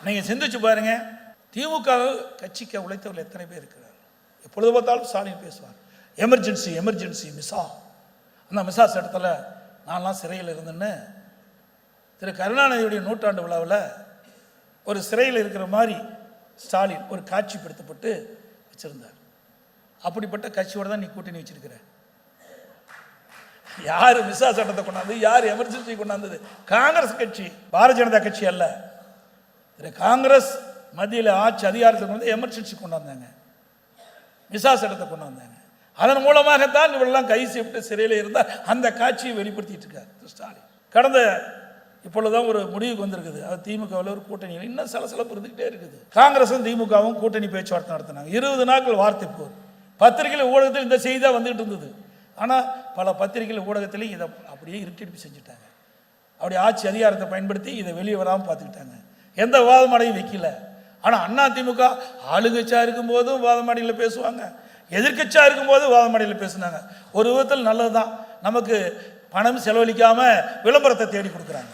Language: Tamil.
நீங்கள் சிந்திச்சு பாருங்க, திமுக கட்சிக்கு உழைத்தவர்கள் எத்தனை பேர் இருக்கிறார்? எப்பொழுது பார்த்தாலும் ஸ்டாலின் பேசுவார், எமர்ஜென்சி எமர்ஜென்சி மிசா. அந்த மிசா சட்டத்தில் நான்லாம் சிறையில் இருந்தேன்னு திரு கருணாநிதியுடைய நூற்றாண்டு விழாவில் ஒரு சிறையில் இருக்கிற மாதிரி ஸ்டாலின் ஒரு காட்சிப்படுத்தப்பட்டு வச்சிருந்தார். அப்படிப்பட்ட கட்சியோட தான் நீ கூட்டணி வச்சிருக்கிற. யார் மிசா சட்டத்தை கொண்டாந்து, யார் எமர்ஜென்சி கொண்டாந்தது? காங்கிரஸ் கட்சி, பாரதிய ஜனதா கட்சி அல்ல. காங்கிரஸ் மத்தியில் ஆட்சி அதிகாரத்துக்கு வந்து எமர்ஜென்சி கொண்டாந்தாங்க, மிசா சட்டத்தை கொண்டாந்தாங்க. அதன் மூலமாகத்தான் இவரெல்லாம் கை செய்யப்பட்டு சிறையில் இருந்தால் அந்த காட்சியை வெளிப்படுத்திட்டு இருக்கார் ஸ்டாலின். கடந்த இப்பொழுதுதான் ஒரு முடிவுக்கு வந்திருக்குது. அது திமுகவில் ஒரு கூட்டணி இன்னும் சலசலப்பு இருந்துகிட்டே இருக்குது. காங்கிரஸும் திமுகவும் கூட்டணி பேச்சுவார்த்தை நடத்தினாங்க. 20 நாட்கள் வார்த்தை போர். பத்திரிகைகள் ஊடகத்தில் இந்த செய்தி தான் வந்துகிட்டு இருந்தது. ஆனால் பல பத்திரிகைகள் ஊடகத்திலையும் இதை அப்படியே இருட்டடிப்பு செஞ்சுட்டாங்க. அப்படி ஆட்சி அதிகாரத்தை பயன்படுத்தி இதை வெளியே வராமல் பார்த்துக்கிட்டாங்க. எந்த விவாதமாடையும் வைக்கல. ஆனால் அண்ணா திமுக ஆளுங்கட்சியாக இருக்கும்போதும் விவாதமாடியில் பேசுவாங்க, எதிர்கட்சியாக இருக்கும்போது விவாதமாடியில் பேசுனாங்க. ஒரு விதத்தில் நல்லது தான், நமக்கு பணம் செலவழிக்காமல் விளம்பரத்தை தேடி கொடுக்குறாங்க.